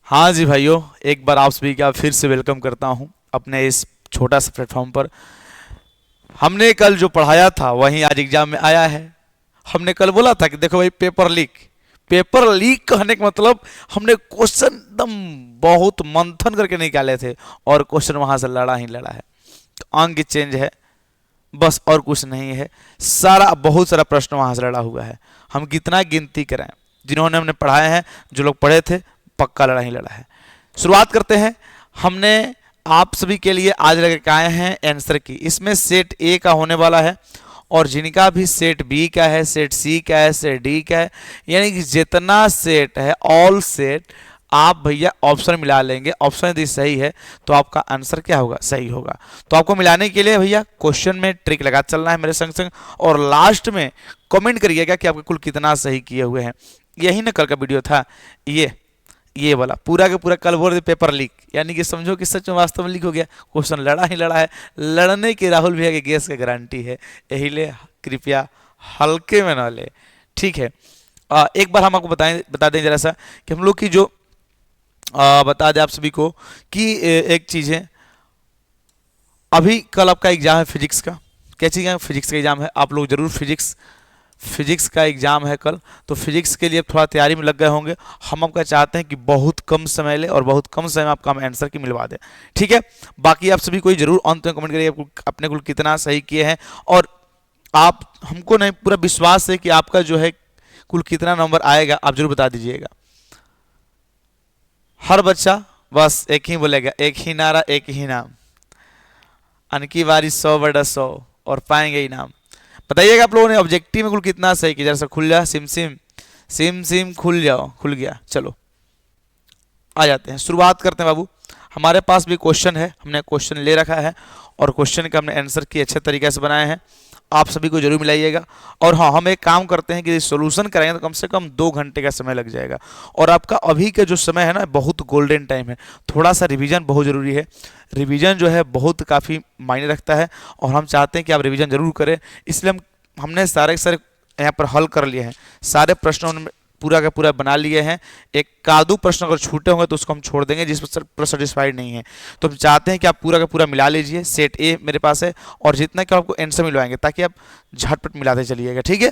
हाँ जी भाइयों, एक बार आप सभी का फिर से वेलकम करता हूँ अपने इस छोटा सा प्लेटफॉर्म पर। हमने कल जो पढ़ाया था वही आज एग्जाम में आया है। हमने कल बोला था कि देखो भाई, पेपर लीक कहने का मतलब हमने क्वेश्चन एकदम बहुत मंथन करके निकाले थे और क्वेश्चन वहां से लड़ा ही लड़ा है। तो अंक चेंज है, बस और कुछ नहीं है। सारा बहुत सारा प्रश्न वहां से लड़ा हुआ है। हम कितना गिनती करें, जिन्होंने हमने पढ़ाए हैं, जो लोग पढ़े थे, पक्का लड़ा ही लड़ा है। शुरुआत करते हैं। हमने आप सभी के लिए आज लेकर के आए हैं आंसर की। इसमें सेट ए का होने वाला है और जिनका भी सेट बी का है, सेट सी का है, सेट डी का है, यानी कि जितना सेट है ऑल सेट आप भैया ऑप्शन मिला लेंगे। ऑप्शन यदि सही है तो आपका आंसर क्या होगा, सही होगा। तो आपको मिलाने के लिए भैया क्वेश्चन में ट्रिक लगा चलना है मेरे संग संग, और लास्ट में कमेंट करिएगा कि आपके कुल कितना सही किए हुए हैं। यही ना कल का वीडियो था, ये वाला पूरा का पूरा कल बोल रहे पेपर लीक, यानी कि समझो कि सच में वास्तव में लीक हो गया। क्वेश्चन लड़ा ही लड़ा है। लड़ने की राहुल भैया के गैस की गारंटी है, यही ले कृपया हल्के में ना ले। ठीक है। एक बार हम आपको बता दें जरा सा कि हम लोग की जो बता दें आप सभी को कि एक चीज़ है। अभी कल आपका एग्जाम है फिजिक्स का। क्या चीज़ है? फिजिक्स का एग्जाम है। आप लोग जरूर फिजिक्स का एग्जाम है कल, तो फिजिक्स के लिए थोड़ा तैयारी में लग गए होंगे। हम आपका चाहते हैं कि बहुत कम समय ले और बहुत कम समय में आपका हम आंसर की मिलवा दें। ठीक है। बाकी आप सभी कोई जरूर अंत में कमेंट करिए अपने कुल कितना सही किए हैं, और आप हमको नहीं पूरा विश्वास है कि आपका जो है कुल कितना नंबर आएगा, आप जरूर बता दीजिएगा। हर बच्चा बस एक ही बोलेगा, एक ही नारा एक ही नाम, अनकी बारी 100/100 और पाएंगे इनाम। बताइएगा आप लोगों ने ऑब्जेक्टिव में कुल कितना सही किया। जरा खुल जा सिम सिम, सिम सिम खुल जाओ, खुल गया। चलो आ जाते हैं, शुरुआत करते हैं बाबू। हमारे पास भी क्वेश्चन है, हमने क्वेश्चन ले रखा है और क्वेश्चन का हमने आंसर की अच्छे तरीके से बनाए हैं। आप सभी को जरूर मिलाइएगा। और हाँ, हम एक काम करते हैं कि सोल्यूशन करेंगे तो कम से कम 2 घंटे का समय लग जाएगा। और आपका अभी का जो समय है ना, बहुत गोल्डन टाइम है। थोड़ा सा रिवीजन बहुत ज़रूरी है। रिवीजन जो है बहुत काफ़ी मायने रखता है और हम चाहते हैं कि आप रिवीजन जरूर करें। इसलिए हमने सारे के सारे यहाँ पर हल कर लिए हैं। सारे प्रश्नों में पूरा का पूरा बना लिए हैं। एक कादू प्रश्न अगर छूटे होंगे तो उसको हम छोड़ देंगे जिस पर सेटिस्फाइड नहीं है। तो हम चाहते हैं कि आप पूरा का पूरा मिला लीजिए। सेट ए मेरे पास है और जितना कि आपको आंसर मिलवाएंगे ताकि आप झटपट मिलाते चलिएगा। ठीक है,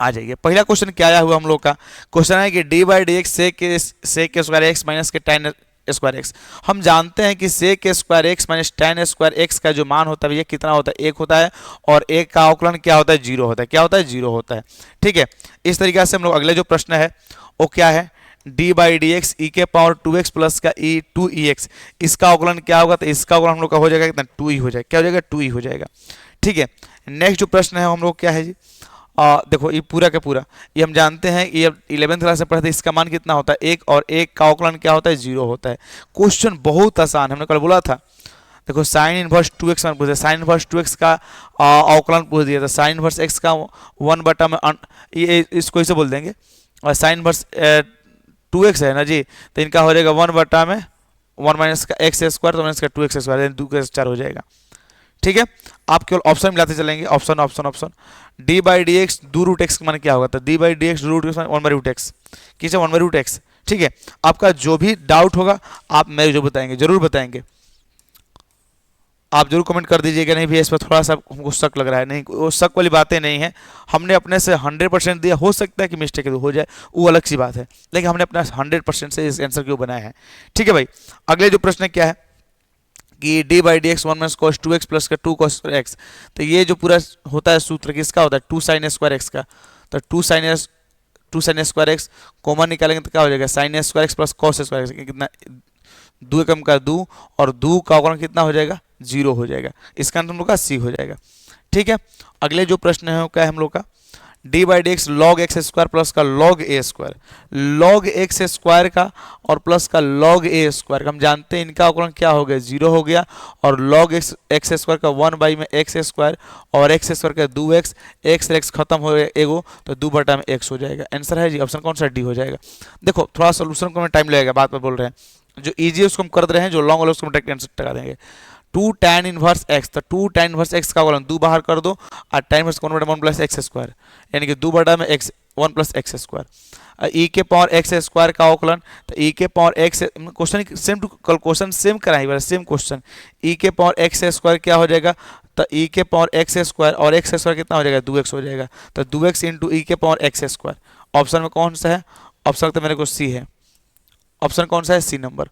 आ जाइए। पहला क्वेश्चन क्या आया हुआ हम लोग का? क्वेश्चन है कि dy/dx sec square x minus के tan स्क्वायर एक्स। हम जानते हैं कि sec square x minus tan square x का जो मान होता है ये कितना होता है? 1 होता है। और 1 का अवकलन क्या होता है? 0 होता है। क्या होता है? 0 होता है। ठीक है। इस तरीके से हम लोग अगले जो प्रश्न है वो क्या है? dy/dx e⁻2x प्लस का 2ex, इसका अवकलन क्या होगा? तो इसका अवकलन हम लोग का हो जाएगा कितना? 2 ही हो जाएगा। क्या हो जाएगा? 2 ही हो जाएगा। ठीक है। नेक्स्ट जो प्रश्न है हम लोग क्या है जी? देखो ये पूरा का पूरा ये हम जानते हैं, ये 11th क्लास में पढ़े थे। इसका मान कितना होता है? 1, और 1 का अवकलन क्या होता है? 0 होता है। क्वेश्चन बहुत आसान, हमने कल बोला था। देखो साइन इनवर्स 2x मान पूछा, साइन इनवर्स 2x का अवकलन पूछ दिया था। साइन इनवर्स x का 1 में ये इसको इसे बोल देंगे। और साइन इनवर्स 2x है ना जी, तो इनका हो जाएगा 1 माइनस का एक्स स्क्वायर, तो माइनस का 2x स्क्वायर, 2 का 4 हो जाएगा। ठीक है। आप केवल ऑप्शन मिलाते चलेंगे, option option option. dy/dx 2√x का मान क्या होगा? तो dy/dx 2√x 1/√x, किसे 1/√x। ठीक है। आपका जो भी डाउट होगा आप मेरे जो बताएंगे, जरूर बताएंगे। आप जरूर कमेंट कर दीजिएगा। नहीं भैया, इस पर थोड़ा सा हमको शक लग रहा है। नहीं, वो शक वाली बातें नहीं है। हमने अपने से 100% दिया, हो सकता है कि मिस्टेक हो जाए, वो अलग सी बात है, लेकिन हमने अपना 100% से इस आंसर क्यों बनाया है। ठीक है भाई। अगले जो प्रश्न क्या है कि dy/dx 1 minus cos 2x plus का 2 cos x। तो ये जो पूरा होता है सूत्र किसका होता है? 2 sin स्क्वायर x का। तो 2 sin स्क्वायर एक्स कॉमन निकालेंगे तो क्या हो जाएगा? sin square x plus cos square x. कितना? 2 एकम का 2, और 2 का अवकलन कितना हो जाएगा? 0 हो जाएगा। इसका आंसर हम लोग का सी हो जाएगा। ठीक है। अगले जो प्रश्न है वो क्या है हम लोग का? dy/dx log x square plus का log a square. log x square का और प्लस का log a स्क्वायर का हम जानते हैं इनका अवकलन क्या हो गया? 0 हो गया। और log x स्क्वायर का 1 में x स्क्वायर और x स्क्वायर का 2x, x से x खत्म हो गया एगो, तो 2 में x हो जाएगा। आंसर है जी ऑप्शन कौन सा? डी हो जाएगा। देखो थोड़ा सोल्यूशन को टाइम लगेगा, बात पर बोल रहे हैं। जो ईजी है उसको हम कर दे रहे हैं, जो लॉन्ग वाला उसको हम डायरेक्ट आंसर लगा देंगे। टू tan इनवर्स एक्स, तो टू tan इनवर्स एक्स का अवकलन 2 बाहर कर दो और tan इनवर्स 1/1 प्लस एक्स स्क्वायर, यानी कि 2 बटा में एक्स 1 प्लस एक्स स्क्वायर। ई के पावर एक्स स्क्वायर का अवकलन, तो ई के power x, question same to कल क्वेश्चन सेम कराई, सेम क्वेश्चन। ई के पावर एक्स स्क्वायर क्या हो जाएगा, तो ई के पावर एक्स स्क्वायर और एक्स स्क्वायर कितना हो जाएगा 2x हो जाएगा, तो 2x इंटू ई के पावर एक्स स्क्वायर। ऑप्शन में कौन सा है, ऑप्शन तो मेरे को सी है, ऑप्शन कौन सा है, सी नंबर।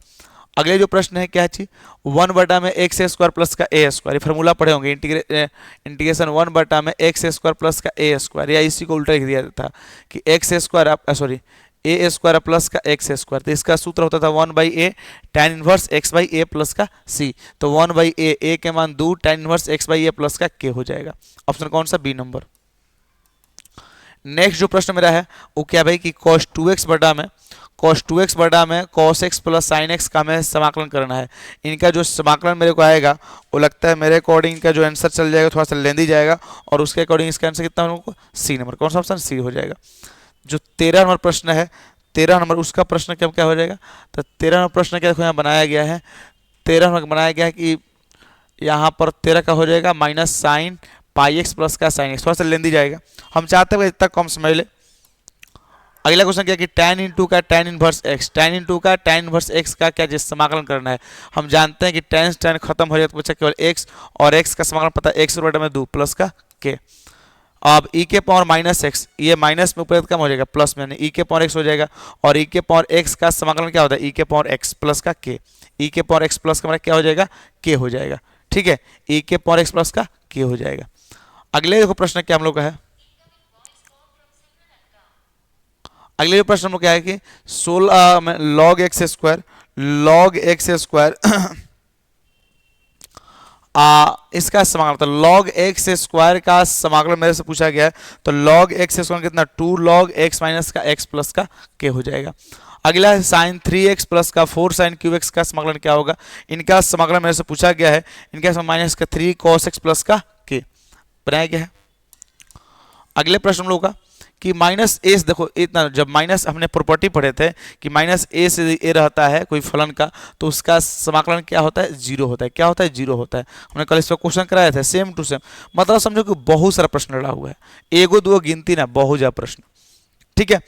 अगले जो प्रश्न है क्या चीज, 1 बटा में एक्स स्क्वायर प्लस का ए स्क्वायर, ये फॉर्मूला पढ़े होंगे, इंटीग्रेशन 1 बटा में एक्स स्क्वायर प्लस का ए स्क्वायर, या इसी को उल्टा लिख दिया था कि एक्स स्क्वायर सॉरी ए स्क्वायर प्लस का एक्स स्क्वायर, तो इसका सूत्र होता था 1/a tan inverse x by A plus का c, तो 1/a, a के मान 2 tan inverse x by A plus का k हो जाएगा। ऑप्शन कौन सा, बी नंबर। नेक्स्ट जो प्रश्न मेरा है वो क्या भाई कि cos 2x बटा में cos x plus sin x का हमें समाकलन करना है। इनका जो समाकलन मेरे को आएगा वो लगता है मेरे अकॉर्डिंग इनका जो आंसर चल जाएगा थोड़ा सा लेंदी जाएगा, और उसके अकॉर्डिंग इसका आंसर कितना हम लोग को, सी नंबर। कौन सा ऑप्शन, सी हो जाएगा। जो 13 नंबर प्रश्न है, 13 नंबर उसका प्रश्न क्या हो जाएगा, तो 13 नंबर प्रश्न क्या देखो यहाँ बनाया गया है, 13 नंबर बनाया गया है कि यहाँ पर 13 का हो जाएगा minus sine pi x plus का साइन एक्स, थोड़ा सा लेंदी जाएगा, हम चाहते हैं इतना कम समझ ले। अगला क्वेश्चन क्या कि tan इंटू का tan inverse x, tan into का tan इनवर्स एक्स का क्या जिस समाकलन करना है। हम जानते हैं कि tan खत्म हो जाए तो बचा केवल x, और x का समाकलन पता है x बटा में 2 प्लस का k। अब e के पावर माइनस एक्स, ये माइनस में ऊपर कम हो जाएगा प्लस में, यानी e के पावर एक्स हो जाएगा, और e के पावर एक्स का समाकलन क्या होता है, e के पावर एक्स प्लस का k, e के पावर एक्स प्लस का मतलब क्या हो जाएगा, k हो जाएगा। ठीक है, e के पावर एक्स प्लस का k हो जाएगा। अगले देखो प्रश्न क्या हम लोग का है, अगले प्रश्न में क्या है कि 16 में log x स्क्वायर इसका समाकलन, तो log x स्क्वायर का समाकलन मेरे से पूछा गया है, तो log x स्क्वायर कितना 2 log x माइनस का x प्लस का k हो जाएगा। अगला है साइन 3x प्लस का 4 साइन क्यूब एक्स का समाकलन क्या होगा, इनका समाकलन मेरे से पूछा गया है, इनका माइनस का 3 cos x प्लस का k बनाया गया है। अगले प्रश्न हम लोग का कि माइनस ए, देखो इतना जब माइनस हमने प्रॉपर्टी पढ़े थे कि माइनस ए से ए रहता है कोई फलन का, तो उसका समाकलन क्या होता है, जीरो होता है। क्या होता है, जीरो होता है। हमने कल इस पर क्वेश्चन कराया था सेम टू सेम, मतलब समझो कि बहुत सारा प्रश्न लड़ा हुआ है, एगो दो गिनती ना, बहुत ज्यादा प्रश्न। ठीक है,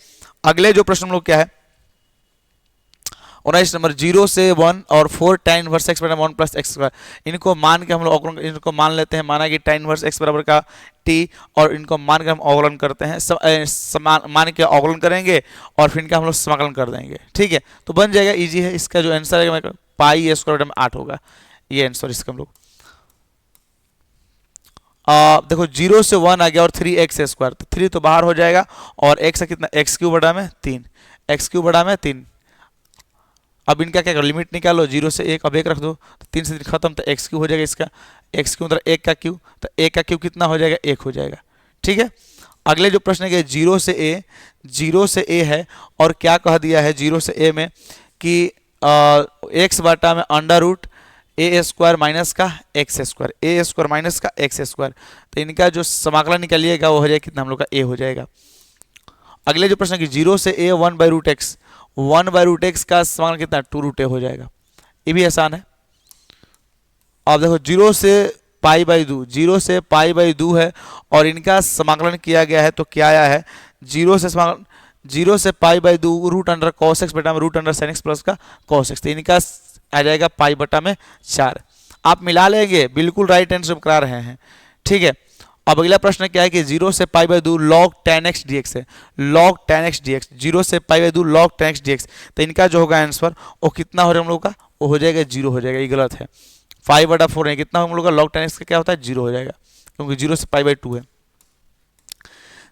अगले जो प्रश्न हम लोग क्या है 19 नंबर 0 से 1 और 4 tan इनवर्स x बराबर 1 प्लस एक्स स्क्वायर, इनको मान के हम लोग इनको मान लेते हैं, माना कि tan इनवर्स x बराबर का t, और इनको मान के हम अवकलन करते हैं, मान के अवकलन करेंगे और फिर इनका हम लोग समाकलन कर देंगे। ठीक है, तो बन जाएगा, इजी है। इसका जो आंसर है पाई स्क्वायर में 8 होगा, ये आंसर इसका हम लोग। देखो 0 से 1 आ गया और 3x स्क्वायर, तो 3 तो बाहर हो जाएगा, और x कितना x क्यूब बटा में 3, x क्यूब बटा में 3। अब इनका क्या करो, लिमिट निकालो 0 से 1, अब 1 रख दो, तो 3 से 3 खत्म, तो x क्यूब हो जाएगा इसका, x क्यूब मतलब 1 का क्यूब, तो 1 का क्यूब कितना हो जाएगा, 1 हो जाएगा। ठीक है, अगले जो प्रश्न है 0 से a है, और क्या कह दिया है 0 से a में कि x बटा में अंडर रूट ए स्क्वायर माइनस का एक्स स्क्वायर, ए स्क्वायर माइनस का एक्स स्क्वायर, तो इनका जो समाकलन निकालिएगा वो हो जाएगा कितना, हम लोग का a हो जाएगा। अगले जो प्रश्न है कि 0 से a 1/√x का समाकलन कितना 2√a हो जाएगा, ये भी आसान है। अब देखो 0 से π/2, 0 से π/2 है, और इनका समाकलन किया गया है, तो क्या आया है 0 से π/2 रूट अंडर cos x बटा में root under sin x plus का cos x, तो इनका आ जाएगा पाई बटा में 4। आप मिला लेंगे, बिल्कुल राइट आंसर करा रहे हैं। ठीक है, अब अगला प्रश्न क्या है कि 0 से π/2 log tan x dx है, log tan x dx, 0 से π/2 log tan x dx, तो इनका जो होगा आंसर वो कितना हो रहा है हम लोग का, वो हो जाएगा 0 हो जाएगा, ये गलत है। 5/4 है, कितना हम लोग का log tan x का क्या होता है 0 हो जाएगा, क्योंकि 0 से π/2 है।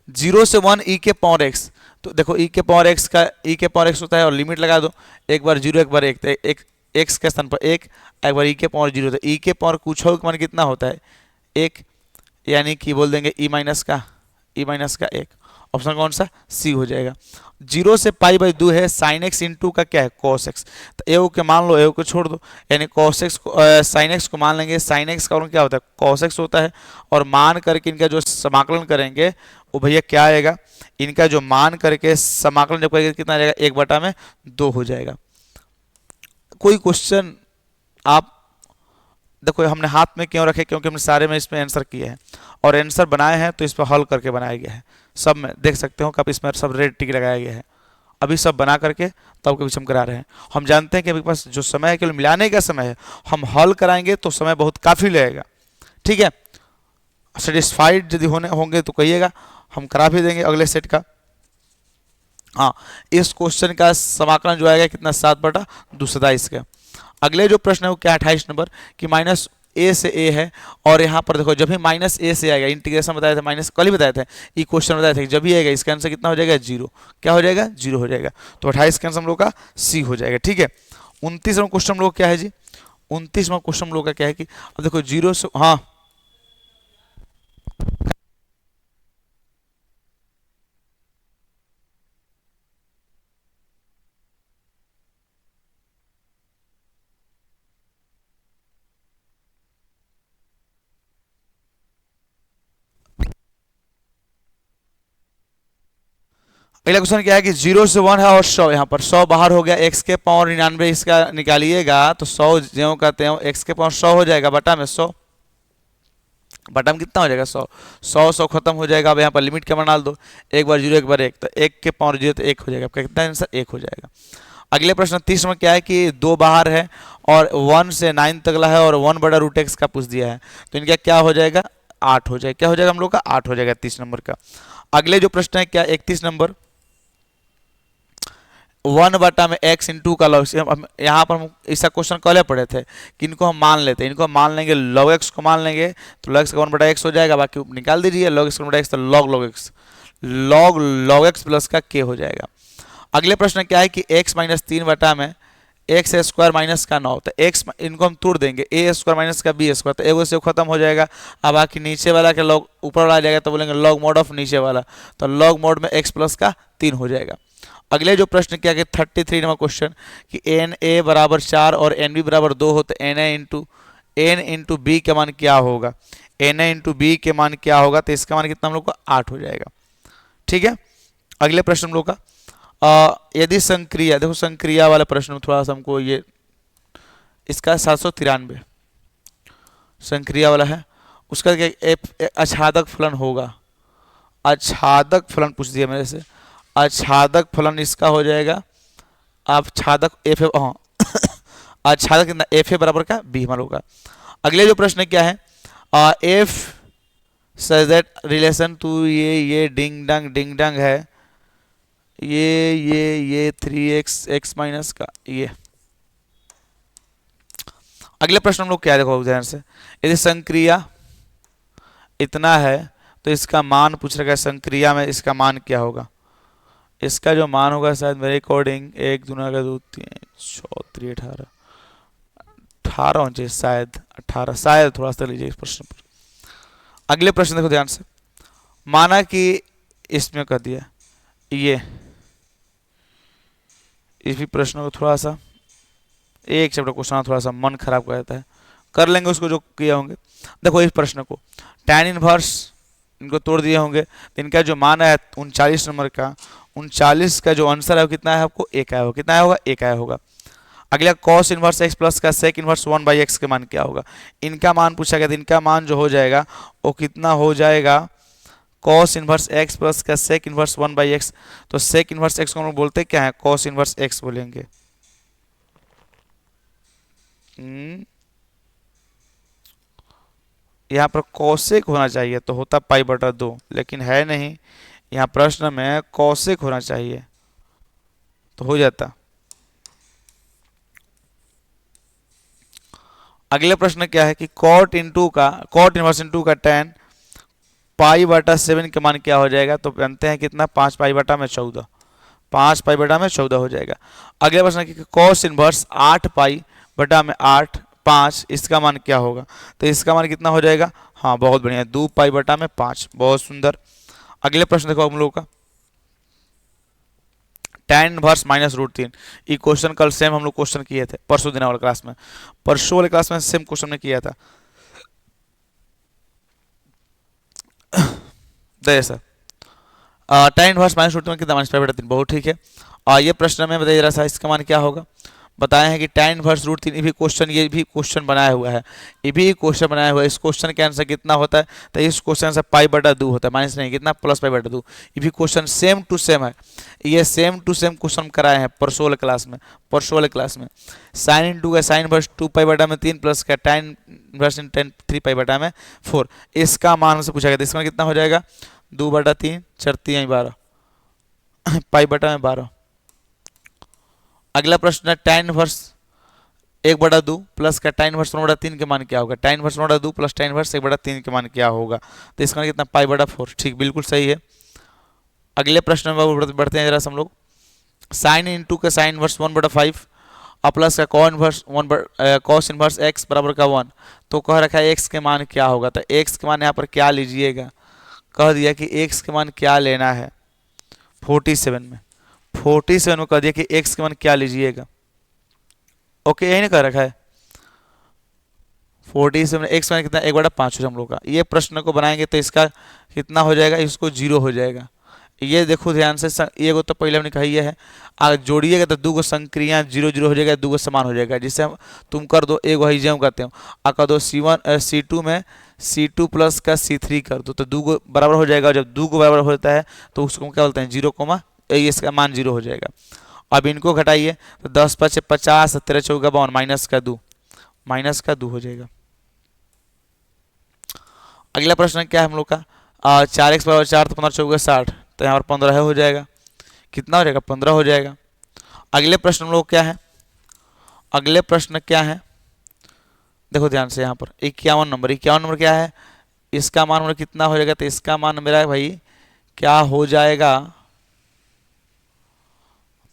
0 से 1 e के पावर x, तो देखो e के पावर x का e के पावर x होता है, और लिमिट लगा दो, एक बार 0 एक बार 1, तो एक x के स्थान पर 1, एक बार e के पावर 0, तो e के पावर कुछ हो मान कितना होता है 1, यानी कि बोल देंगे e माइनस का 1। ऑप्शन कौन सा, सी हो जाएगा। 0 से π/2 है साइन एक्स इंटू का क्या है cos x, तो ए के मान लो, ए को छोड़ दो, यानी cos x को साइन एक्स को मान लेंगे, साइन एक्स का क्या होता है cos x होता है, और मान करके इनका जो समाकलन करेंगे वो भैया क्या आएगा, इनका जो मान करके समाकलन जब करेंगे कितना आ जाएगा 1/2 हो जाएगा। कोई क्वेश्चन आप देखो हमने हाथ में क्यों रखे, क्योंकि हमने सारे में इसमें आंसर किए हैं और आंसर बनाए हैं, तो इस पर हल करके बनाया गया है। सब में देख सकते हो कि आप इसमें सब रेड टिक लगाया गया है, अभी सब बना करके तब कभी हम करा रहे हैं। हम जानते हैं कि अभी पास जो समय है केवल मिलाने का समय है, हम हल कराएंगे तो समय बहुत काफ़ी लगेगा। ठीक है, सेटिस्फाइड यदि होने होंगे तो कहिएगा, हम करा भी देंगे अगले सेट का। हाँ, इस क्वेश्चन का समाकलन जो आएगा कितना, 7/227 का। अगले जो प्रश्न है वो क्या है, 28 नंबर, कि माइनस ए से ए है, और यहाँ पर देखो जब भी माइनस ए से आएगा, इंटीग्रेशन बताया था माइनस, कल ही बताया था, ये क्वेश्चन बताया था कि जब भी आएगा इसका आंसर कितना हो जाएगा, 0। क्या हो जाएगा, 0 हो जाएगा। तो 28 का आंसर हम लोग का सी हो जाएगा। ठीक है, 29वां क्वेश्चन हम लोग क्या है जी, 29वां क्वेश्चन हम लोग का क्या है कि अब देखो 0 से, हाँ अगला क्वेश्चन क्या है कि 0 से 1 है और 100, यहाँ पर 100 बाहर हो गया, x के पावर 99 इसका निकालिएगा तो 100 ज्यों कहते हैं x के पावर 100 हो जाएगा, बटा में 100, बटा में कितना हो जाएगा, 100, 100 खत्म हो जाएगा। अब यहाँ पर लिमिट क्या बना दो, एक बार 0 एक बार 1, तो 1 के पावर 0 तो 1 हो जाएगा, आपका कितना आंसर 1 हो जाएगा। अगले प्रश्न 30 में क्या है कि 2 बाहर है और 1 से 9 तकला है और 1/√x का पूछ दिया है, तो इनका क्या हो जाएगा, 8 हो जाएगा। क्या हो जाएगा हम लोग का, 8 हो जाएगा 30 नंबर का। अगले जो प्रश्न है क्या, 31 नंबर, 1/x इंटू का लॉग, यहाँ पर हम ऐसा क्वेश्चन पहले पढ़े थे कि इनको हम मान लेते हैं, इनको हम मान लेंगे, log x को मान लेंगे तो log x का 1/x हो जाएगा, बाकी निकाल दीजिए, log x का 1/x तो log x, log x plus का k हो जाएगा। अगले प्रश्न क्या है कि x माइनस 3 बटा में एक्स स्क्वायर माइनस का 9, तो x इनको हम तोड़ देंगे, ए स्क्वायर माइनस का बी स्क्वायर, तो एगो से खत्म हो जाएगा। अब बाकी नीचे वाला के लॉग ऊपर वाला आ जाएगा, तो बोलेंगे लॉग मोड ऑफ नीचे वाला, तो लॉग मोड में x प्लस का 3 हो जाएगा। अगले जो प्रश्न क्या कि 33 नंबर क्वेश्चन कि एन ए बराबर 4 और एन बी बराबर 2 हो, तो एन इंटू बी के मान क्या होगा, एन ए इंटू बी के मान क्या होगा, तो इसका मान कितना हम लोग का 8 हो जाएगा। ठीक है, अगले प्रश्न हम लोग का यदि संक्रिया, देखो संक्रिया वाला प्रश्न थोड़ा सा हमको ये इसका 793 संक्रिया वाला है, उसका क्या आच्छादक फलन होगा, आच्छादक फलन पूछ दिया मेरे से, आच्छादक फलन इसका हो जाएगा, आप छादक एफ ए, हाँ आच्छादक कितना, एफ ए बराबर का बी हमारा होगा। अगले जो प्रश्न क्या है, F such that relation to ये डिंग डंग है, ये 3x x माइनस का ये। अगले प्रश्न हम लोग क्या देखो ध्यान से, यदि संक्रिया इतना है तो इसका मान पूछ रखा है, संक्रिया में इसका मान क्या होगा, इसका जो मान होगा शायद मेरे अकॉर्डिंग 1 दूना का 2 3 6 3 18 18 होना चाहिए, शायद 18, शायद थोड़ा सा लीजिए इस प्रश्न पर। अगले प्रश्न देखो ध्यान से, माना कि इसमें कर दिया ये, इस भी प्रश्न को थोड़ा सा एक चैप्टर क्वेश्चन थोड़ा सा मन खराब कर देता है, कर लेंगे उसको जो किए होंगे। देखो इस प्रश्न को tan इनवर्स इनको तोड़ दिए होंगे, तो इनका जो मान है 39 नंबर का, 39 का जो आंसर है वो कितना है, आपको 1 आया होगा, कितना आया होगा, 1 आया होगा। अगला cos इनवर्स x प्लस का sec इनवर्स 1/x के मान क्या होगा, इनका मान पूछा गया, तो इनका मान जो हो जाएगा वो कितना हो जाएगा, cos इनवर्स x प्लस का sec इनवर्स 1/x, तो sec इनवर्स x को हम लोग बोलते क्या है, cos इनवर्स x बोलेंगे। यहाँ पर कौशिक होना चाहिए तो होता π/2, लेकिन है नहीं, यहाँ प्रश्न में कौशिक होना चाहिए तो हो जाता। अगले प्रश्न क्या है कि cot इनवर्स इंटू का tan π/7 के मान क्या हो जाएगा, तो जानते हैं कितना, 5 π/14, 5 π/14 हो जाएगा। अगले प्रश्न कि cos इनवर्स 8 π/8 5, इसका मान क्या होगा, तो इसका मान कितना हो जाएगा, हाँ बहुत बढ़िया, 2 π/5, बहुत सुंदर। अगले प्रश्न देखो हम लोग का tan इनवर्स -√3, ये क्वेश्चन कल सेम हम लोग क्वेश्चन किए थे परसों दिन वाले क्लास में, परसों वाले क्लास में सेम क्वेश्चन में किया था। सर tan इनवर्स -√3 कितना, -π/3, बहुत ठीक है। ये प्रश्न में बताइए जरा सा इसका मान क्या होगा, बताए हैं कि tan इनवर्स रूट 3 ये भी क्वेश्चन बनाया हुआ है, ये भी क्वेश्चन बनाया हुआ है। इस क्वेश्चन के आंसर कितना होता है, तो इस क्वेश्चन से पाई बटा 2 होता है, माइनस नहीं कितना प्लस पाई बटा 2। ये भी क्वेश्चन सेम टू सेम है, ये सेम टू सेम क्वेश्चन कराए हैं परसों वाले क्लास में। साइन इंटू का साइन इनवर्स 2 पाई बटा में 3 प्लस का tan इनवर्स इन 3 पाई बटा में 4, इसका मान से पूछा गया था। इसका मान कितना हो जाएगा 2 बटा 3 4 3 12 पाई बटा में 12। अगला प्रश्न है tan इनवर्स 1 बटा 2 प्लस का tan इनवर्स 1 बटा 3 के मान क्या होगा। tan इनवर्स 1 बटा 2 प्लस tan इनवर्स 1 बटा 3 के मान क्या होगा, तो इसका मान कितना पाई बटा 4। ठीक, बिल्कुल सही है। अगले प्रश्न में बढ़ते हैं जरा हम लोग। साइन इंटू का साइन इनवर्स 1 बटा 5 और प्लस का कॉस इनवर्स x बराबर का 1, तो कह रखा है x के मान क्या होगा। तो x के मान यहाँ पर क्या लीजिएगा, कह दिया कि x के मान क्या लेना है 47 में कह दिया कि x के मान क्या लीजिएगा। ओके, यही ना कह रखा है 47 x मान कितना 1 बटा 5 हम लोग का। ये प्रश्न को बनाएंगे तो इसका कितना हो जाएगा, इसको 0 हो जाएगा। ये देखो ध्यान से, ये को तो पहले हमने कही है, अगर जोड़िएगा तो 2 को संक्रिया 0 0 हो जाएगा, 2 को समान हो जाएगा। जिससे हम तुम कर दो एक वही जम करते हो, कर दो C2 में C2 प्लस का C3 कर दो, तो 2 को बराबर हो जाएगा। जब 2 को बराबर होता है तो उसको क्या बोलते हैं 0, इसका मान 0 हो जाएगा। अब इनको घटाइए तो 10 5 50 13 4 52 माइनस का 2 हो जाएगा। अगला प्रश्न क्या है हम लोग का, 4x बराबर 4 तो 15 4 60, तो यहाँ पर 15 हो जाएगा। कितना हो जाएगा 15 हो जाएगा। अगले प्रश्न हम लोग क्या है, अगले प्रश्न क्या है देखो ध्यान से, यहाँ पर 51 नंबर क्या है, इसका मान मेरा कितना हो जाएगा, तो इसका मान मेरा भाई क्या हो जाएगा,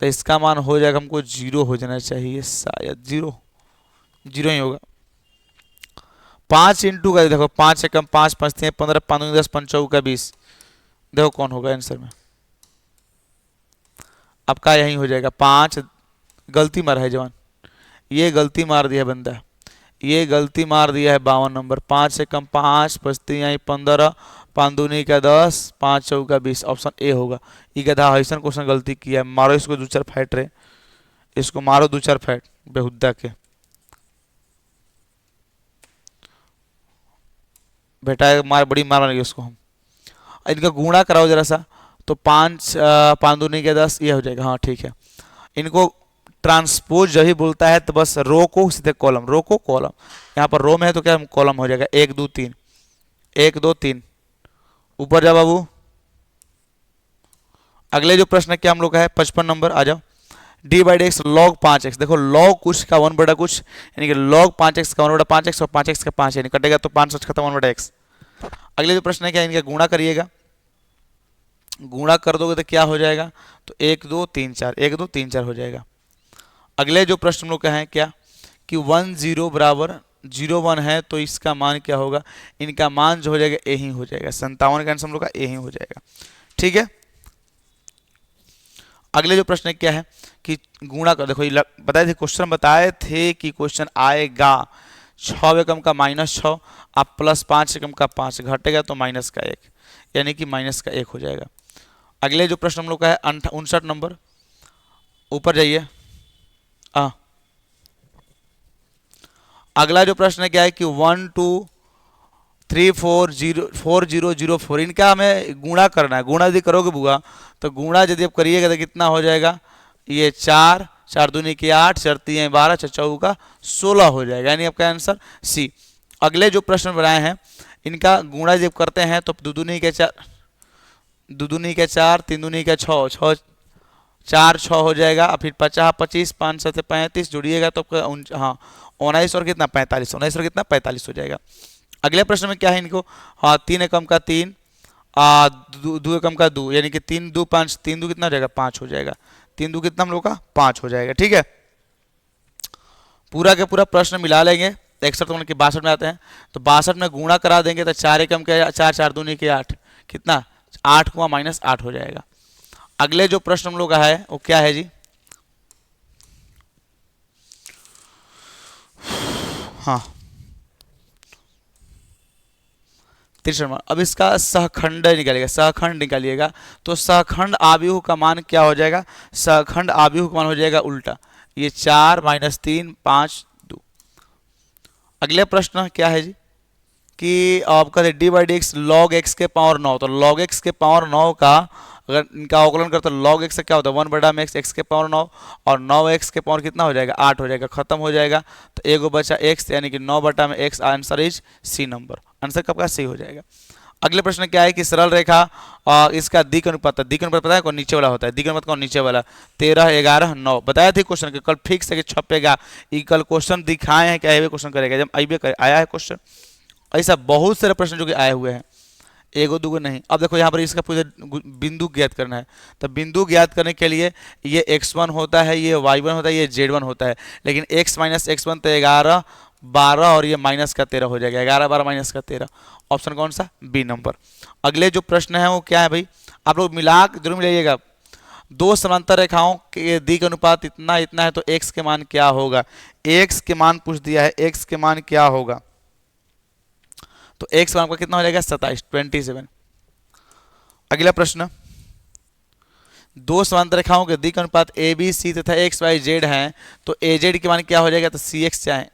तो इसका मान हो जाएगा हमको 0 हो जाना चाहिए, शायद 0 ही होगा। 5 इंटू का देखो 5 से कम 5 5 3 15 5 10 5 4 का 20, देखो कौन होगा आंसर में आपका, यही हो जाएगा 5। गलती मारा है जवान, ये गलती मार दिया बंदा, ये गलती मार दिया है 52 नंबर। 5 से कम 5 5 3 15 5 दूनी का 10 5 4 का 20, ऑप्शन ए होगा। ये गधा ऐसा क्वेश्चन गलती किया है, मारो इसको 2 4 फैट रे, इसको मारो 2 4 फैट बेहुद्दा के बेटा, मार बड़ी मार मारेंगे उसको हम। इनका गुणा कराओ जरा सा, तो 5 5 दूनी के 10 ये हो जाएगा। हाँ ठीक है, इनको ट्रांसपोज जब ही बोलता है तो बस रो को सीधे कॉलम, रो को कॉलम, यहाँ पर रो में है तो क्या कॉलम हो जाएगा 1 2 3 1 2 3। ऊपर जाओ बाबू। अगले जो प्रश्न क्या हम लोग का है 55 नंबर, आ जाओ। d/x log 5x, देखो log कुछ का 1 बटा कुछ, यानी कि log 5x का 1 बटा 5x और 5x का 5, यानी कटेगा तो 5 खत्म 1 बटा x। अगले जो प्रश्न है क्या, इनका गुणा करिएगा, गुणा कर दोगे तो क्या हो जाएगा, तो 1 2 3 4 1 2 3 4 हो जाएगा। अगले जो प्रश्न हम लोग का है क्या कि 1 0 बराबर 0 1 है, तो इसका मान क्या होगा, इनका मान जो हो जाएगा ए ही हो जाएगा। 57 का आंसर हम लोग का ए ही हो जाएगा। ठीक है, अगले जो प्रश्न क्या है कि गुणा कर, देखो बताए थे क्वेश्चन, बताए थे कि क्वेश्चन आएगा 6 एकम का -6 आप प्लस 5 एकम का 5 घटेगा तो माइनस का 1, यानी कि माइनस का 1 हो जाएगा। अगले जो प्रश्न हम लोग का है 59 नंबर, ऊपर जाइए। अगला जो प्रश्न है क्या है कि 1 2 3 4 0 4 0 0 4, इनका हमें गुणा करना है। गुणा यदि करोगे बुआ तो गुणा यदि आप करिएगा तो कितना हो जाएगा, ये 4 4 दूनी की 8 4 3 12 4 4 का 16 हो जाएगा, यानी आपका आंसर सी। अगले जो प्रश्न बनाए हैं इनका गुणा जब करते हैं तो 2 दूनी के 4 2 दूनी के 4 3 दूनी के 6 6 4 6 हो जाएगा, फिर 50 25 5 7 35 जोड़िएगा तो आपका हाँ 19 और कितना 45, 19 और कितना 45 हो जाएगा। अगले प्रश्न में क्या है इनको, हाँ 3 एकम का 3 2 एकम का 2, यानी कि 3 2 5 3 2 कितना हो जाएगा 5 हो जाएगा, 3 2 कितना हम लोग का 5 हो जाएगा। ठीक है, पूरा के पूरा प्रश्न मिला लेंगे 61 तो उनके 62 में आते हैं, तो 62 में गुणा करा देंगे तो 4 एकम के 4 4 दूनी के 8 कितना 8 को -8 हो जाएगा। अगले जो प्रश्न हम लोग का है वो क्या है जी, हाँ 63 नंबर। अब इसका सहखंड निकालिएगा, सहखंड निकालिएगा तो सहखंड आव्यूह का मान क्या हो जाएगा, सहखंड आव्यूह का मान हो जाएगा उल्टा, ये 4 माइनस 3 5 2। अगले प्रश्न क्या है जी कि आपका D by D x log x के पावर 9, तो लॉग एक्स के पावर 9 का अगर इनका अवकलन करते तो लॉग एक्स का क्या होता है 1 बटा में एक्स, एक्स के पावर 9 और 9 एक्स के पावर कितना हो जाएगा 8 हो जाएगा, खत्म हो जाएगा। तो एगो बचा एक्स यानी कि 9 बटा में x, answer is C number, answer कब का सी हो जाएगा। अगले प्रश्न क्या है कि सरल रेखा इसका दिक् अनुपात, दिक् अनुपात पता है कौन नीचे वाला होता है, दिक् अनुपात कौन नीचे वाला 13 11 9 बताया थी क्वेश्चन के कल फिक्स है कि छपेगा, ये कल क्वेश्चन दिखाए हैं क्या क्वेश्चन करेगा जब आया है क्वेश्चन। ऐसा बहुत सारे प्रश्न जो कि आए हुए हैं, एगो दूगो नहीं। अब देखो यहाँ पर इसका पूरा बिंदु ज्ञात करना है, तो बिंदु ज्ञात करने के लिए ये x1 होता है, ये y1 होता है, ये z1 होता है, लेकिन x माइनस x1 तो 11 12 और ये माइनस का 13 हो जाएगा, 11 12 माइनस का 13, ऑप्शन कौन सा बी नंबर। अगले जो प्रश्न है वो क्या है भाई, आप लोग मिला जरूर मिलाइएगा, दो समांतर रेखाओं के दिक् अनुपात इतना इतना है तो x के मान क्या होगा, x के मान पूछ दिया है, x के मान क्या होगा, तो x मान का कितना हो जाएगा 27 27। अगला प्रश्न, दो समांतर रेखाओं के दिक् अनुपात ए बी सी तथा एक्स वाई जेड हैं, तो ए जेड के मान क्या हो जाएगा, तो सी एक्स चाहे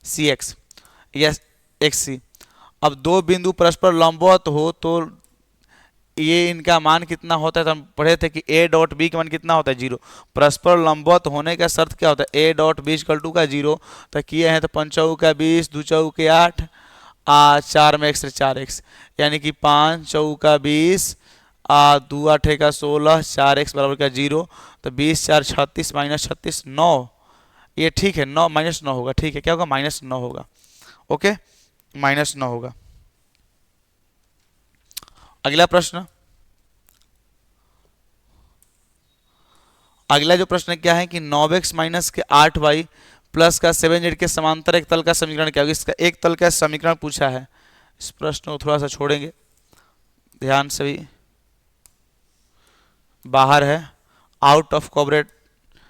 सी एक्स या एक्स सी। अब दो बिंदु परस्पर लंबवत हो तो ये इनका मान कितना होता है, तो हम पढ़े थे कि a डॉट बी का मान कितना होता है 0, परस्पर लंबवत होने का शर्त क्या होता है a dot B equal to का 0, तो किए हैं तो 5 चौका 20 2 चौके 8 4 में x 4 x, यानी कि 5 चौका 20 2 8 का 16 4 x बराबर का 0, तो 20 4 36 माइनस 36 9, ये ठीक है 9 माइनस 9 होगा, ठीक है क्या होगा माइनस 9 होगा, ओके माइनस 9 होगा। अगला प्रश्न, अगला जो प्रश्न क्या है कि 9x माइनस के 8y प्लस का 7z के समांतर एक तल का समीकरण क्या होगा, इसका एक तल का समीकरण पूछा है। इस प्रश्न को थोड़ा सा छोड़ेंगे, ध्यान से भी बाहर है, आउट ऑफ कॉर्पोरेट।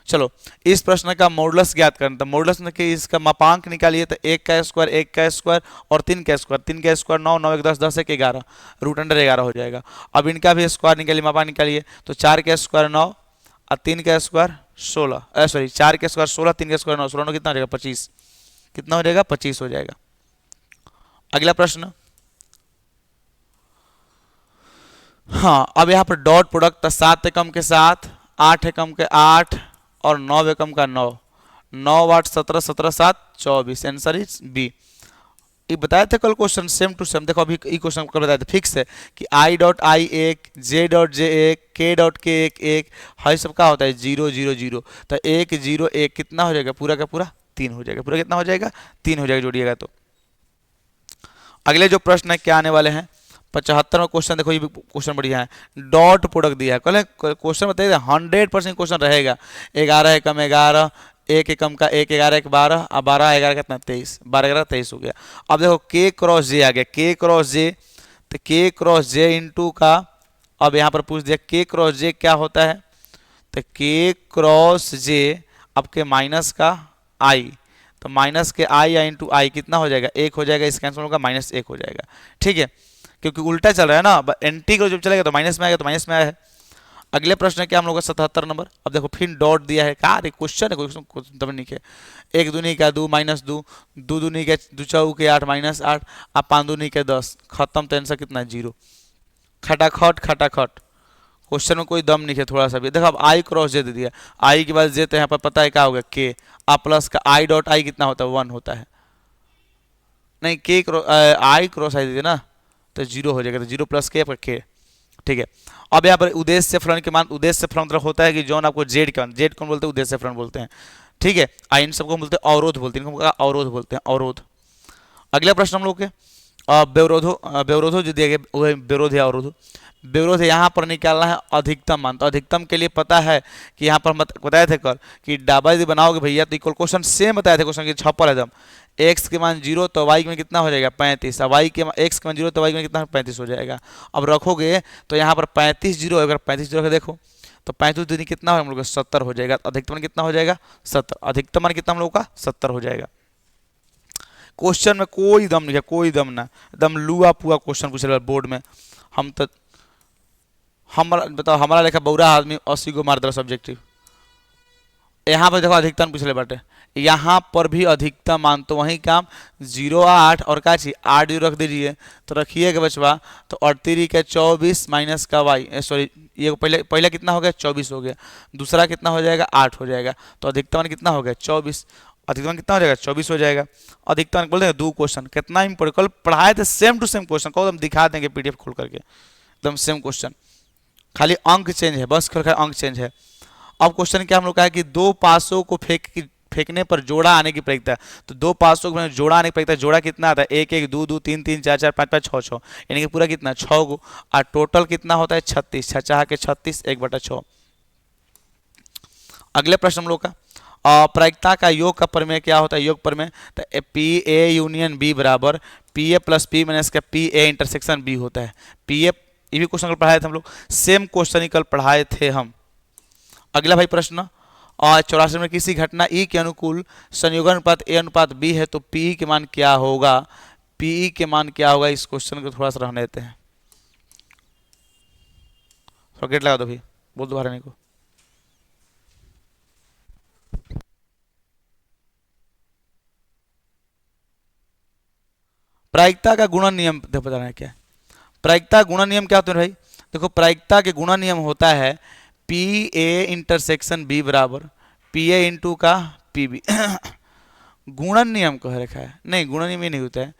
चलो इस प्रश्न का मॉडुलस ज्ञात करना, तो मॉडुलस में कि इसका मापांक निकालिए, तो 1 का स्क्वायर और 3 का स्क्वायर, 3 का स्क्वायर 9 9 1 10 10 1 11 रूट अंडर 11 हो जाएगा। अब इनका भी स्क्वायर निकालिए, मापांक निकालिए, तो 4 का स्क्वायर 9 और 3 का स्क्वायर 16, सॉरी 4 का स्क्वायर 16 3 का स्क्वायर 9 16 9 कितना हो जाएगा 25, कितना हो जाएगा 25 हो जाएगा। अगला प्रश्न, हाँ अब यहाँ पर डॉट प्रोडक्ट 7 एकम के 7 8 एकम के 8 और 9 एकम का 9 9 8 17 17 7 24, आंसर इज बी। ये बताए थे कल क्वेश्चन सेम टू सेम, देखो अभी ये क्वेश्चन कल बताए थे फिक्स है कि I dot I 1 J dot J 1 के डॉट के 1 1 हर सब का होता है 0 0 0, तो 1 0 1 कितना हो जाएगा पूरा का पूरा 3 हो जाएगा, पूरा कितना हो जाएगा 3 हो जाएगा जोड़िएगा तो। अगले जो प्रश्न है क्या आने वाले हैं 75वां क्वेश्चन, देखो ये क्वेश्चन बढ़िया है, डॉट प्रोडक्ट दिया है, कल क्वेश्चन बताइए 100% क्वेश्चन रहेगा, 11 एकम 11 1 एकम का 1 11 1 12 और 12 11 कितना 23 12 11 23 हो गया। अब देखो के क्रॉस जे आ गया, के क्रॉस जे, तो के क्रॉस जे इंटू का, अब यहाँ पर पूछ दिया के क्रॉस जे क्या होता है, तो के क्रॉस जे आपके माइनस का आई, तो माइनस के आई या इंटू आई कितना हो जाएगा 1 हो जाएगा, इस कैंसिल होगा माइनस 1 हो जाएगा, ठीक है क्योंकि उल्टा चल रहा है ना, एंटी को जब चलेगा तो माइनस में आएगा, तो माइनस में आया है। अगले प्रश्न क्या हम लोग का 77 नंबर, अब देखो फिर डॉट दिया है, क्या क्वेश्चन है क्वेश्चन तब नहीं है, 1 दूनी का 2 माइनस 2 2 दूनी का 2 चौके 8 माइनस 8 अब 5 दूनी का 10, खत्म, तो आंसर कितना है 0, खटाखट खटाखट, क्वेश्चन में कोई दम नहीं है थोड़ा सा भी। देखो अब आई क्रॉस जे दे दिया, आई के बाद जे तो यहाँ पर पता है क्या होगा के, आ प्लस का आई डॉट आई कितना होता है 1 होता है, नहीं के आई क्रॉस आई दे ना तो 0 हो जाएगा, तो 0 प्लस के के, ठीक है। अब यहाँ पर उद्देश्य से फलन के मान, उद्देश्य से फलन मतलब होता है कि जो आपको जेड के मान, जेड कौन बोलते हैं उद्देश्य से फलन बोलते हैं, ठीक है, इन सबको बोलते हैं अवरोध बोलते हैं, इनको अवरोध बोलते हैं अवरोध। अगला प्रश्न हम लोग के व्यवरोधो जो दिया गया वो व्यवरोध है अवरोध, व्यवरोध यहाँ पर निकालना है अधिकतम मान, तो अधिकतम के लिए पता है कि यहाँ पर बताए थे कल कि डबल यदि बनाओगे भैया तो इक्वल क्वेश्चन सेम बताए थे, क्वेश्चन की छप्पल एकदम, x के मान 0 तो y में कितना हो जाएगा 35, अब y के x के मान 0 तो y में कितना 35 हो जाएगा। अब रखोगे तो यहाँ पर 35 0, अगर 35 0 देखो तो 35 दूनी कितना हो हम लोग का 70 हो जाएगा, अधिकतम मान कितना हो जाएगा 70, अधिकतम मान कितना हम लोग का 70 हो जाएगा। क्वेश्चन में कोई दम नहीं है, कोई दम ना, एकदम लुआ पुआ क्वेश्चन पूछ रहे बोर्ड में, हम तो हमारा बताओ हमारा लेखा बौरा आदमी 80 गो मार दिला सब्जेक्टिव, यहाँ पर देखो अधिकतम पिछले बाटे, यहाँ पर भी अधिकतम मान तो वही काम 0 8 और का चाहिए 8 0 रख दीजिए तो रखिएगा बचवा। तो 38 का 24 माइनस का वाई, सॉरी ये पहले पहले कितना हो गया 24 हो गया, दूसरा कितना हो जाएगा 8 हो जाएगा, तो अधिकतम कितना हो गया 24, अधिकतम कितना हो जाएगा 24 हो जाएगा। अधिकतम बोल देंगे 2 क्वेश्चन कितना इंपोर्टेंट, कल पढ़ाए थे सेम टू सेम क्वेश्चन, कल हम दिखा देंगे पीडीएफ खोल करके एकदम सेम क्वेश्चन, खाली अंक चेंज है बस, खाली अंक चेंज है। अब क्वेश्चन क्या हम लोग का है कि दो पासों को फेंकने पर जोड़ा आने की प्रक्रिया, तो दो पासों को जोड़ा आने की प्रक्रिया, जोड़ा कितना आता है 1 1 2 2 3 3 4 4 5 5 6 6, यानी कि पूरा कितना 6 को, और टोटल कितना होता है 36, 6 के 36 1/6। अगले प्रश्न हम लोग का प्रायिकता का योग का प्रमेय क्या होता है, योग प्रमेय, तो पी ए यूनियन बी बराबर P A plus P minus का पी ए इंटरसेक्शन बी होता है। पी ए, ये भी क्वेश्चन कल पढ़ाए थे हम लोग, सेम क्वेश्चन ही कल पढ़ाए थे हम। अगला भाई प्रश्न, और 84 में किसी घटना ई के अनुकूल संयोजन अनुपात ए अनुपात बी है तो पी के मान क्या होगा, पी के मान क्या होगा, इस क्वेश्चन को थोड़ा सा रहने देते हैं, सॉकेट लगा दो भाई, बोल दो बाहर को। प्रायिकता का गुणन नियम देखो बता रहे हैं क्या, प्रायिकता गुणन नियम क्या होता है भाई, देखो प्रायिकता के गुणन नियम होता है पी ए इंटरसेक्शन बी बराबर पी ए इंटू का पी बी गुणन नियम कह रखा है, नहीं गुणन नियम ये नहीं होता है,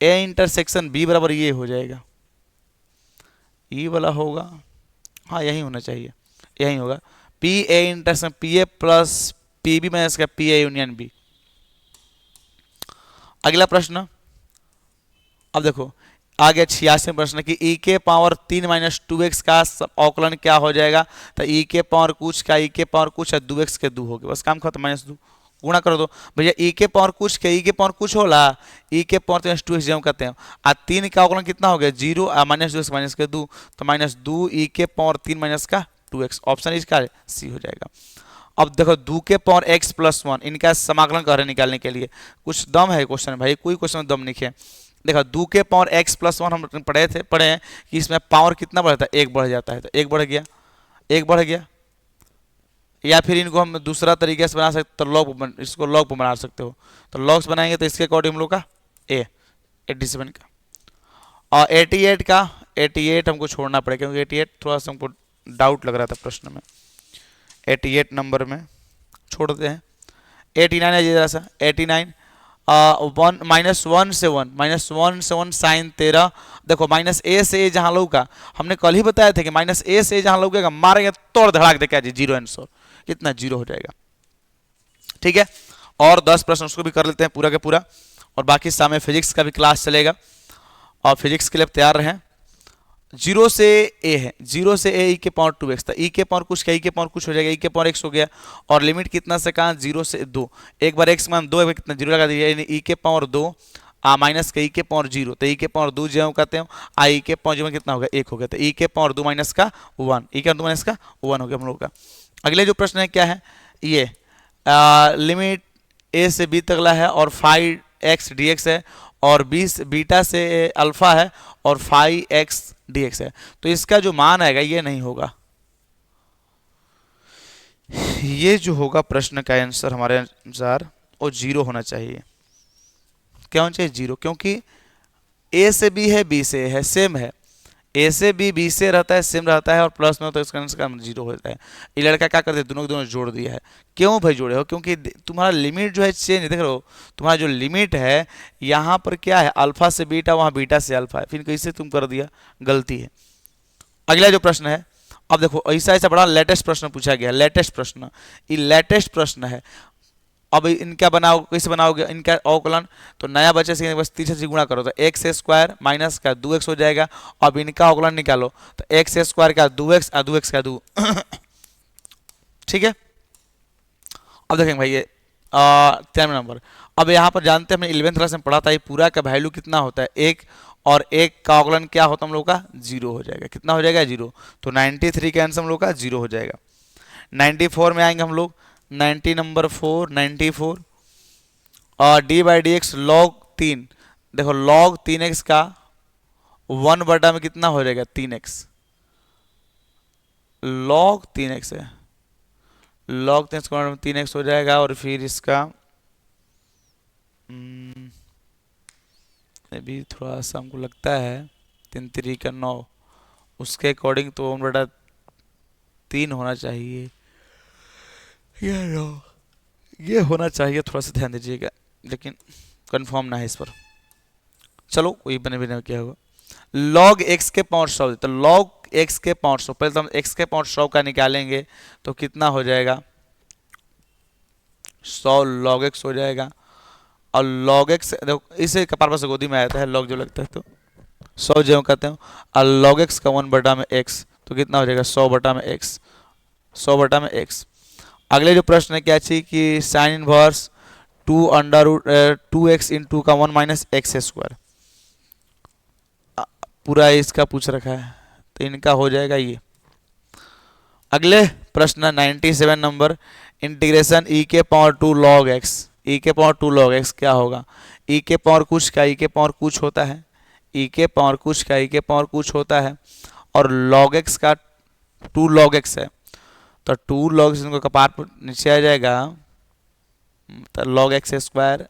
ए इंटरसेक्शन बी बराबर ये हो जाएगा, ये वाला होगा, हाँ यही होना चाहिए, यही होगा P A intersection P A plus P B minus का पी ए यूनियन बी। अगला प्रश्न, अब देखो आ गया 86 प्रश्न कि ई के पावर 3 माइनस 2x का अवकलन क्या हो जाएगा, तो ई के पावर कुछ का ई के पावर कुछ है 2x के 2 हो गए, बस काम खत्म, -2 गुणा कर दो भैया, ई के पावर कुछ के ई के पावर कुछ होला, ई के पावर 2x जब कहते हैं, आ 3 का अवकलन कितना हो गया 0 -2x माइनस के 2, तो -2 ई के पावर 3 माइनस का 2x, ऑप्शन इसका सी हो जाएगा। अब देखो 2 के पावर x प्लस 1 इनका समाकलन कर रहे निकालने के लिए, कुछ दम है क्वेश्चन भाई, कोई क्वेश्चन में दम नहीं है। देखो 2 के पावर x प्लस 1 हम पढ़े हैं कि इसमें पावर कितना बढ़ता है 1 बढ़ जाता है, तो 1 बढ़ गया, 1 बढ़ गया, या फिर इनको हम दूसरा तरीके से बना सकते, तो लॉग, इसको लॉग पर बना सकते हो, तो लॉग्स बनाएंगे तो इसके अकॉर्डिंग हम लोग का ए 87 का, और 88 का 88 हमको छोड़ना पड़ेगा क्योंकि 88 थोड़ा सा हमको डाउट लग रहा था प्रश्न में, 88 नंबर में छोड़ते हैं। 89 है जरा सा 89 1 -1 से 1 -1 से 1 साइन 13, देखो माइनस ए से ए जहाँ लौका, हमने कल ही बताया था कि माइनस ए से ए जहाँ लौकेगा मारेंगे तोड़ धड़ाक दे क्या जी 0 आंसर, कितना 0 हो जाएगा। ठीक है, और 10 प्रश्न उसको भी कर लेते हैं पूरा का पूरा, और बाकी सामने फिजिक्स का भी क्लास चलेगा, और फिजिक्स के लिए तैयार रहें। 0 से ए है, 0 से ए ई के पावर 2x, तो ई के पावर कुछ का ई के पावर कुछ हो जाएगा, ई के पावर x हो गया, और लिमिट कितना से कहाँ 0 से 2, एक बार x मान 2 एक बार कितना 0 लगा दीजिए, यानी ई के पावर 2 माइनस का ई के पावर 0, तो ई के पावर 2 जो कहते हैं, ई के पावर 0 कितना होगा 1 हो गया, तो ई के पावर 2 माइनस का 1, ई के पावर 2 माइनस का 1 हो गया हम लोग का। अगले जो प्रश्न है क्या है, ये लिमिट ए से बी तकला है और 5x dx है, और बीटा से अल्फा है और 5x dx है, तो इसका जो मान आएगा ये नहीं होगा, ये जो होगा प्रश्न का आंसर हमारे अनुसार वो 0 होना चाहिए। क्या होना चाहिए 0, क्योंकि ए से बी है बी से है सेम है, ए से बी से रहता है सेम रहता है, और प्लस में तो इसका आंसर 0 होता है। ये लड़का क्या करते हैं दोनों के दोनों जोड़ दिया है, क्यों भाई जोड़े हो, क्योंकि तुम्हारा लिमिट जो है चेंज, देख रहे हो तुम्हारा जो लिमिट है यहाँ पर क्या है अल्फा से बीटा, वहाँ बीटा से अल्फा है, फिर कैसे तुम कर दिया, गलती है। अगला जो प्रश्न है, अब देखो ऐसा ऐसा बड़ा लेटेस्ट प्रश्न पूछा गया, लेटेस्ट प्रश्न, ये लेटेस्ट प्रश्न है। अब इनका बनाओ, कैसे बनाओगे इनका अवकलन, तो नया बचे से बस 3 से गुणा करो तो x स्क्वायर माइनस का 2x हो जाएगा, अब इनका अवकलन निकालो तो x स्क्वायर का 2x और 2x का 2 ठीक है। अब देखेंगे भाई ये 13 नंबर, अब यहाँ पर जानते हैं हमने 11th क्लास में पढ़ा था, ये पूरा का वैल्यू कितना होता है 1, और 1 का अवकलन क्या होता है हम लोग का 0 हो जाएगा, कितना हो जाएगा 0, तो 93 का आंसर हम लोग का 0 हो जाएगा। 94 में आएंगे हम लोग, 90 नंबर 4 94, और D by D x log 3, देखो लॉग 3x का 1 बटा में कितना हो जाएगा 3x, लॉग 3x है, log 3x हो जाएगा और फिर इसका अभी थोड़ा सा हमको लगता है 3 3 का 9, उसके अकॉर्डिंग तो 1/3 होना चाहिए। ये होना चाहिए, थोड़ा सा ध्यान दीजिएगा, लेकिन कंफर्म ना है इस पर। चलो कोई बने बिना क्या होगा। log x के पावर 100, तो log x के पावर 100, पहले तो हम x के पावर 100 का निकालेंगे तो कितना हो जाएगा, 100 log x हो जाएगा। और log x देखो इसे कपार पर से गोदी में आता है log जो लगता है, तो 100 जो कहते हैं, और log x का 1/x तो कितना हो जाएगा 100/x, 100/x। अगले जो प्रश्न है क्या चाहिए कि साइन इनवर्स 2x इंटू का 1 - x², पूरा इसका पूछ रखा है, तो इनका हो जाएगा ये। अगले प्रश्न 97 नंबर, इंटीग्रेशन e के पावर 2 log x, e के पावर 2 log x क्या होगा, e के पावर कुछ का e के पावर कुछ होता है, e के पावर कुछ का e के पावर कुछ होता है, और log x का 2 log x है, तो 2 log x इनको कपार पर नीचे आ जाएगा, तो log x²,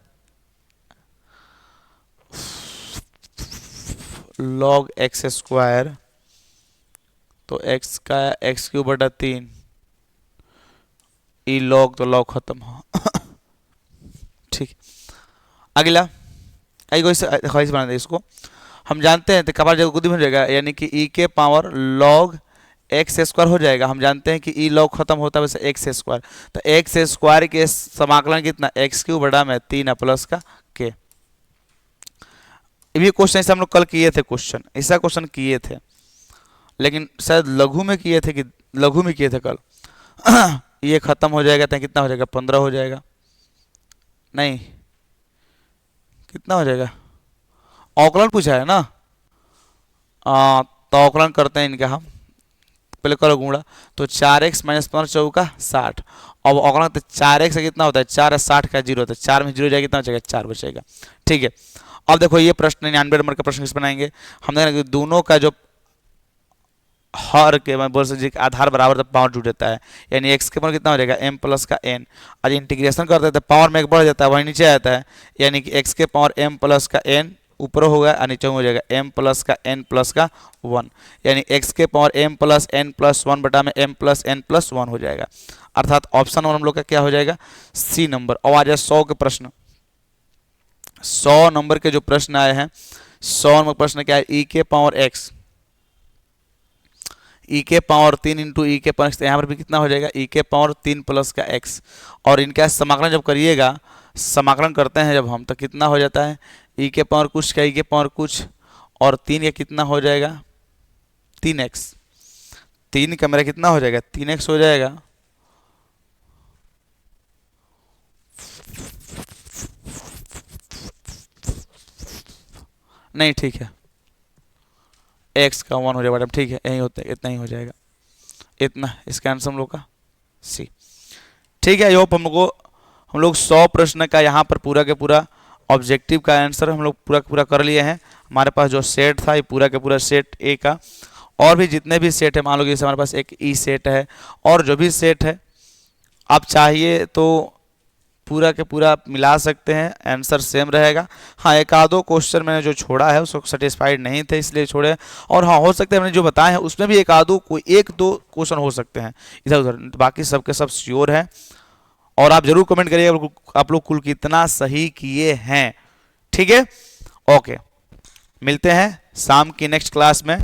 log x², तो x का x³ 3 log, तो log खत्म हो। ठीक, अगला देखो ऐसे बना दे इसको, हम जानते हैं तो कपार जगह गोदी में हो जाएगा, यानी कि e के पावर log x² हो जाएगा। हम जानते हैं कि e log खत्म होता है वैसे x², तो x² के समाकलन कितना x³ 3 प्लस का k। ये क्वेश्चन ऐसे हम लोग कल किए थे, क्वेश्चन ऐसा क्वेश्चन किए थे, लेकिन शायद लघु में किए थे, कि लघु में किए थे कल। ये खत्म हो जाएगा तो कितना हो जाएगा 15 हो जाएगा, नहीं कितना हो जाएगा, औकलन पूछा है ना, तो औकलन करते हैं इनका हम, पहले करो गुणा, तो 4x - 15 चौका 60, अब औकलन तो 4x से कितना होता है 4 और 60 का 0 होता है, 4 में 0 जाएगा कितना बचेगा 4 बचेगा। ठीक है, अब देखो ये प्रश्न 99 नंबर का प्रश्न किस बनाएंगे, हम देखेंगे दोनों का जो हर के मैं बोल सकते आधार बराबर तब पावर जुड़ जाता है, यानी x के पावर कितना हो जाएगा m प्लस का n, और इंटीग्रेशन करते हैं तो पावर में एक बढ़ जाता है वही नीचे आता है, यानी कि x के पावर m प्लस का n ऊपर होगा और नीचे हो जाएगा m प्लस का n प्लस का 1, यानी x के power m plus n plus 1/m plus n plus 1 हो जाएगा। अर्थात ऑप्शन 1 हम लोग का क्या हो जाएगा सी नंबर। और आ जाए 100 के प्रश्न, 100 नंबर के जो प्रश्न आए हैं, 100 नंबर प्रश्न क्या है, e के पावर x, e के पावर 3 इंटू e के पावर x, यहाँ पर भी कितना हो जाएगा e के पावर 3 प्लस का x, और इनका समाकलन जब करिएगा, समाकलन करते हैं जब हम, तो कितना हो जाता है e के पावर कुछ का e के पावर कुछ, और 3 का कितना हो जाएगा 3x, 3 का मेरा कितना हो जाएगा 3x हो जाएगा, नहीं ठीक है x का 1 हो जाएगा मैडम, ठीक है यही होता है, इतना ही हो जाएगा, इतना इसका आंसर हम लोग का सी। ठीक है, आई होप हम लोग 100 प्रश्न का यहाँ पर पूरा के पूरा ऑब्जेक्टिव का आंसर हम लोग पूरा पूरा कर लिए हैं। हमारे पास जो सेट था ये पूरा के पूरा सेट ए का, और भी जितने भी सेट है, मान लो जैसे हमारे पास एक ई सेट है, और जो भी सेट है आप चाहिए तो पूरा के पूरा मिला सकते हैं, आंसर सेम रहेगा। हाँ, एक आधो क्वेश्चन मैंने जो छोड़ा है उसको सेटिस्फाइड नहीं थे इसलिए छोड़े, और हाँ हो सकता है मैंने जो बताए हैं उसमें भी एक आधो कोई 1-2 क्वेश्चन हो सकते हैं इधर उधर, बाकी सबके सब श्योर हैं। और आप जरूर कमेंट करिए आप लोग कुल कितना सही किए हैं। ठीक है, ओके, मिलते हैं शाम की नेक्स्ट क्लास में।